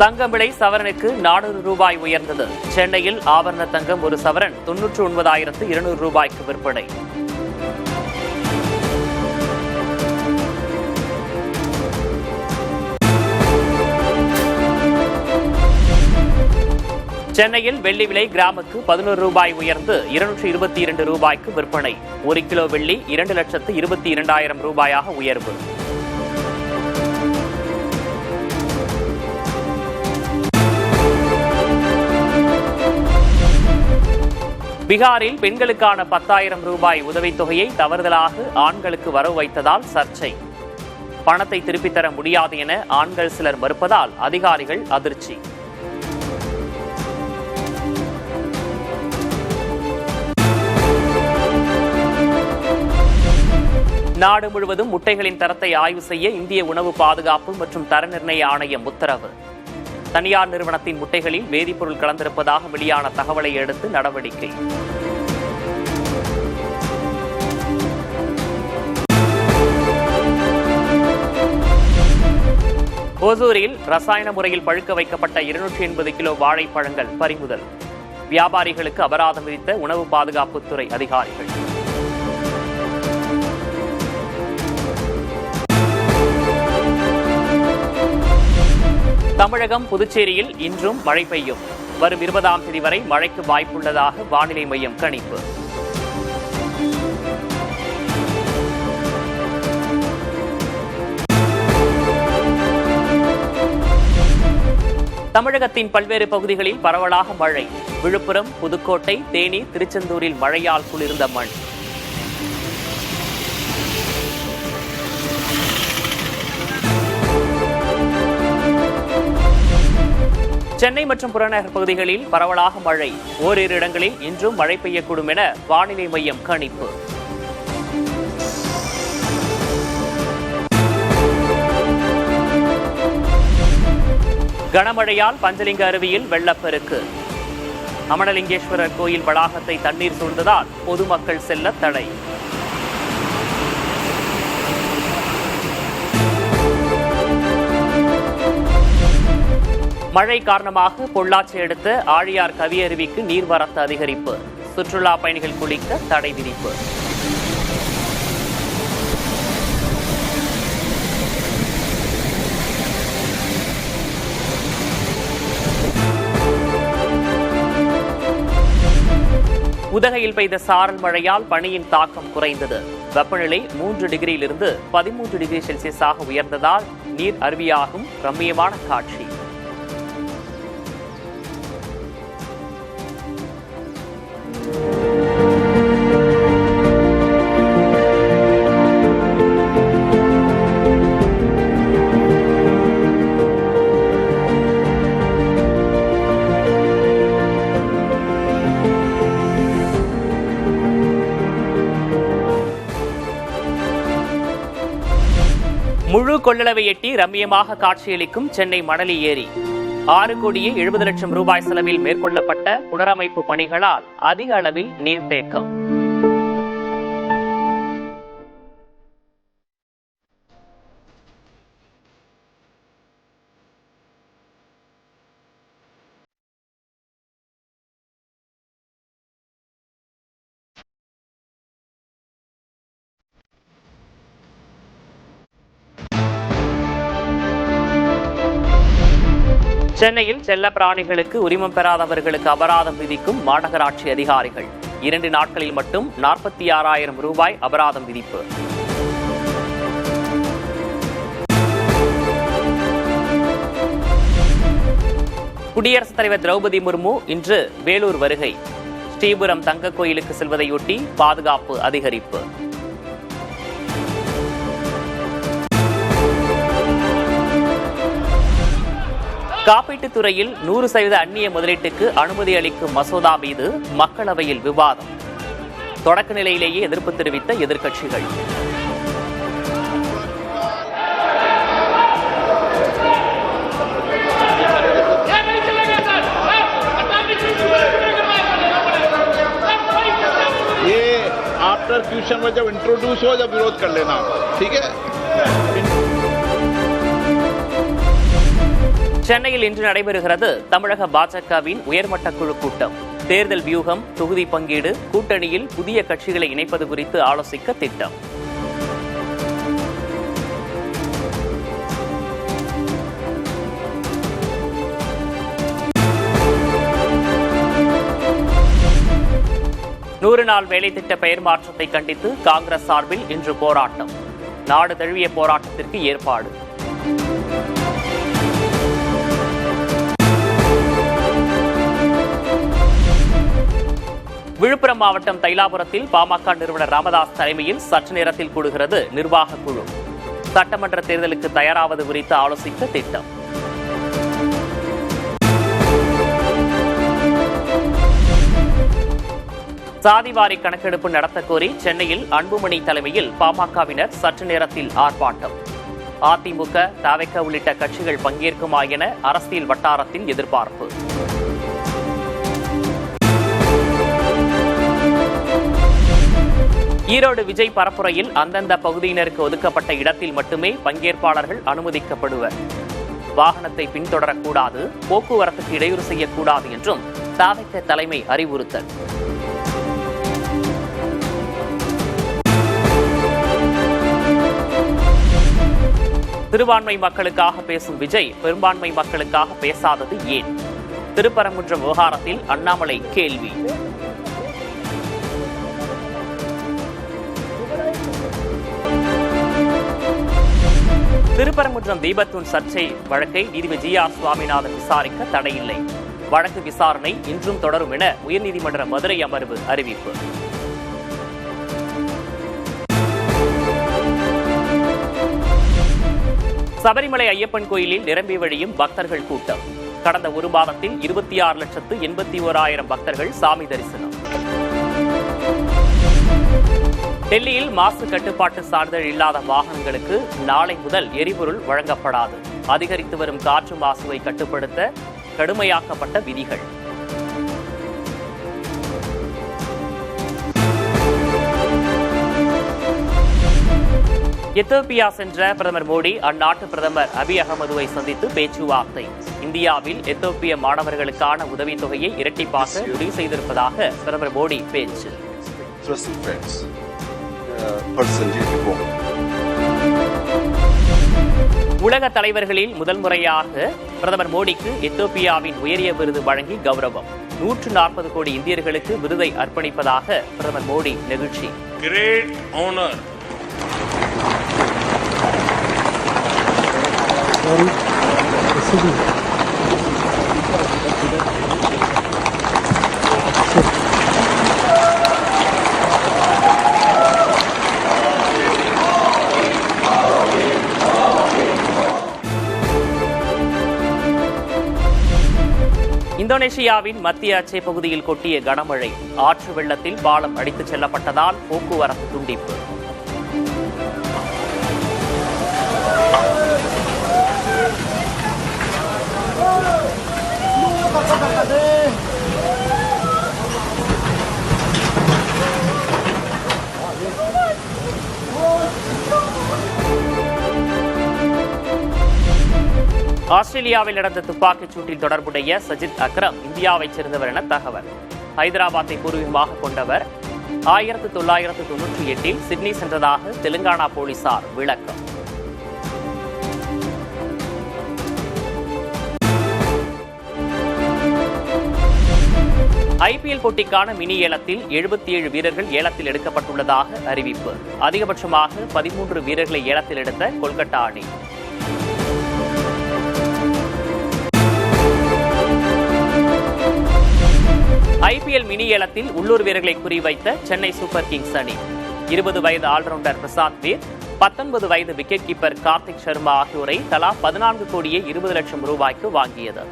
தங்கம் விலை சவரனுக்கு 400 ரூபாய் உயர்ந்தது. சென்னையில் ஆபரண தங்கம் ஒரு சவரன் 99,200 ரூபாய்க்கு விற்பனை. சென்னையில் வெள்ளி விலை கிராமுக்கு 11 ரூபாய் உயர்ந்து 222 ரூபாய்க்கு விற்பனை. 1 கிலோ வெள்ளி 2,22,000 ரூபாயாக உயர்வு. பீகாரில் பெண்களுக்கான 10,000 ரூபாய் உதவித்தொகையை தவறுதலாக ஆண்களுக்கு வரவு வைத்ததால் சர்ச்சை. பணத்தை திருப்பித் தர முடியாது என ஆண்கள் சிலர் மறுப்பதால் அதிகாரிகள் அதிர்ச்சி. நாடு முழுவதும் முட்டைகளின் தரத்தை ஆய்வு செய்ய இந்திய உணவு பாதுகாப்பு மற்றும் தர நிர்ணய ஆணையம் உத்தரவு. தனியார் நிறுவனத்தின் முட்டைகளில் வேதிப்பொருள் கலந்திருப்பதாக வெளியான தகவலை அடுத்து நடவடிக்கை. ஓசூரில் ரசாயன முறையில் பழுக்க வைக்கப்பட்ட 280 கிலோ வாழைப்பழங்கள் பறிமுதல். வியாபாரிகளுக்கு அபராதம் விதித்த உணவு பாதுகாப்புத்துறை அதிகாரிகள். தமிழகம், புதுச்சேரியில் இன்றும் மழை பெய்யும். வரும் 20ஆம் தேதி வரை மழைக்கு வாய்ப்புள்ளதாக வானிலை மையம் கணிப்பு. தமிழகத்தின் பல்வேறு பகுதிகளில் பரவலாக மழை. விழுப்புரம், புதுக்கோட்டை, தேனி, திருச்செந்தூரில் மழையால் குளிர்ந்த மண். சென்னை மற்றும் புறநகர் பகுதிகளில் பரவலாக மழை. ஓரிரு இடங்களில் இன்றும் மழை பெய்யக்கூடும் என வானிலை மையம் கணிப்பு. கனமழையால் பஞ்சலிங்க அருவியில் வெள்ளப்பெருக்கு. அமனலிங்கேஸ்வரர் கோயில் வளாகத்தை தண்ணீர் சூழ்ந்ததால் பொதுமக்கள் செல்ல தடை. மழை காரணமாக பொள்ளாச்சி அடுத்த ஆழியார் கவியருவிக்கு நீர்வரத்து அதிகரிப்பு. சுற்றுலா பயணிகள் குளிக்க தடை விதிப்பு. உதகையில் பெய்த சாரல் மழையால் பனியின் தாக்கம் குறைந்தது. வெப்பநிலை 3 டிகிரியிலிருந்து 13 டிகிரி செல்சியஸாக உயர்ந்ததால் நீர் அருவியாகும் ரம்மியமான காட்சி. முழு கொள்ளளவை எட்டி ரம்மியமாக காட்சியளிக்கும் சென்னை மணலி ஏரி. 6,70,00,000 ரூபாய் செலவில் மேற்கொள்ளப்பட்ட புனரமைப்பு பணிகளால் அதிக அளவில் நீர்த்தேக்கம். சென்னையில் செல்ல பிராணிகளுக்கு உரிமம் பெறாதவர்களுக்கு அபராதம் விதிக்கும் மாநகராட்சி அதிகாரிகள். 2 நாட்களில் மட்டும் 46,000 ரூபாய் அபராதம் விதிப்பு. குடியரசுத் தலைவர் திரௌபதி முர்மு இன்று வேலூர் வருகை. ஸ்ரீபுரம் தங்க கோயிலுக்கு செல்வதையொட்டி பாதுகாப்பு அதிகரிப்பு. காப்பீட்டுத் துறையில் 100% அந்நிய முதலீட்டுக்கு அனுமதி அளிக்கும் மசோதா மீது மக்களவையில் விவாதம். தொடக்க நிலையிலேயே எதிர்ப்பு தெரிவித்த எதிர்க்கட்சிகள். आफ्टर क्वेश्चन में जब इंट्रोड्यूस हो जब विरोध कर लेना, ठीक है। சென்னையில் இன்று நடைபெறுகிறது தமிழக பாஜகவின் உயர்மட்ட குழு கூட்டம். தேர்தல் வியூகம், தொகுதி பங்கீடு, கூட்டணியில் புதிய கட்சிகளை இணைப்பது குறித்து ஆலோசிக்க திட்டம். நூறு நாள் வேலை திட்ட பெயர் மாற்றத்தை கண்டித்து காங்கிரஸ் சார்பில் இன்று போராட்டம். நாடு தழுவிய போராட்டத்திற்கு ஏற்பாடு. விழுப்புரம் மாவட்டம் தைலாபுரத்தில் பாமக நிறுவனர் ராமதாஸ் தலைமையில் சற்று நேரத்தில் கூடுகிறது நிர்வாக குழு. சட்டமன்ற தேர்தலுக்கு தயாராவது குறித்து ஆலோசிக்க திட்டம். சாதிவாரி கணக்கெடுப்பு நடத்த கோரி சென்னையில் அன்புமணி தலைமையில் பாமகவினர் சற்று நேரத்தில் ஆர்ப்பாட்டம். அதிமுக, தவிக உள்ளிட்ட கட்சிகள் பங்கேற்குமா என அரசியல் வட்டாரத்தின் எதிர்பார்ப்பு. ஈரோடு விஜய் பரப்புரையில் அந்தந்த பகுதியினருக்கு ஒதுக்கப்பட்ட இடத்தில் மட்டுமே பங்கேற்பாளர்கள் அனுமதிக்கப்படுவர். வாகனத்தை பின்தொடரக்கூடாது, போக்குவரத்துக்கு இடையூறு செய்யக்கூடாது என்றும் தவிக தலைமை அறிவுறுத்தல். சிறுபான்மை மக்களுக்காக பேசும் விஜய் பெரும்பான்மை மக்களுக்காக பேசாதது ஏன்? திருப்பரங்குன்றம் விவகாரத்தில் அண்ணாமலை கேள்வி. திருப்பரங்குன்றம் தீபத்தூண் சர்ச்சை வழக்கை நீதிபதி ஜி.ஆர். சுவாமிநாதன் விசாரிக்க தடையில்லை. வழக்கு விசாரணை இன்றும் தொடரும் என உயர்நீதிமன்ற மதுரை அமர்வு அறிவிப்பு. சபரிமலை ஐயப்பன் கோயிலில் நிரம்பி வழியும் பக்தர்கள் கூட்டம். கடந்த ஒரு மாதத்தில் 26,81,000 பக்தர்கள் சாமி தரிசனம். டெல்லியில் மாசு கட்டுப்பாட்டு சான்றிதழ் இல்லாத வாகனங்களுக்கு நாளை முதல் எரிபொருள் வழங்கப்படாது. அதிகரித்து வரும் காற்று மாசுவை கட்டுப்படுத்த கடுமையாக்கப்பட்ட விதிகள். எத்தோப்பியா சென்ற பிரதமர் மோடி அந்நாட்டு பிரதமர் அபிய் அகமதுவை சந்தித்து பேச்சுவார்த்தை. இந்தியாவில் எத்தோப்பிய மாணவர்களுக்கான உதவித்தொகையை இரட்டிப்பாக்க முடிவு செய்திருப்பதாக பிரதமர் மோடி பேச்சு. உலக தலைவர்களில் முதல் முறையாக பிரதமர் மோடிக்கு எத்தோப்பியாவின் உயரிய விருது வழங்கி கௌரவம். 140 கோடி இந்தியர்களுக்கு விருதை அர்ப்பணிப்பதாக பிரதமர் மோடி நெகிழ்ச்சி. Great honour. இந்தோனேஷியாவின் மத்திய அச்சே பகுதியில் கொட்டிய கனமழை. ஆற்று வெள்ளத்தில் பாலம் அடித்துச் செல்லப்பட்டதால் போக்குவரத்து துண்டிப்பு. ஆஸ்திரேலியாவில் நடந்த துப்பாக்கிச் சூட்டில் தொடர்புடைய சஜித் அக்ரம் இந்தியாவைச் சேர்ந்தவர் என தகவல். ஹைதராபாத்தை பூர்வீகமாக கொண்டவர் 1998 சிட்னி சென்றதாக தெலுங்கானா போலீசார் விளக்கம். ஐபிஎல் போட்டிக்கான மினி ஏலத்தில் 77 வீரர்கள் ஏலத்தில் எடுக்கப்பட்டுள்ளதாக அறிவிப்பு. அதிகபட்சமாக 13 வீரர்களை ஏலத்தில் எடுத்த கொல்கத்தா அணி. ஐபிஎல் மினி ஏலத்தில் உள்ளூர் வீரர்களை குறிவைத்த சென்னை சூப்பர் கிங்ஸ் அணி. 20 வயது ஆல்ரவுண்டர் பிரசாந்த் வீர், 19 வயது விக்கெட் கீப்பர் கார்த்திக் சர்மா ஆகியோரை தலா 14 கோடியே 20 லட்சம் ரூபாய்க்கு வாங்கியது.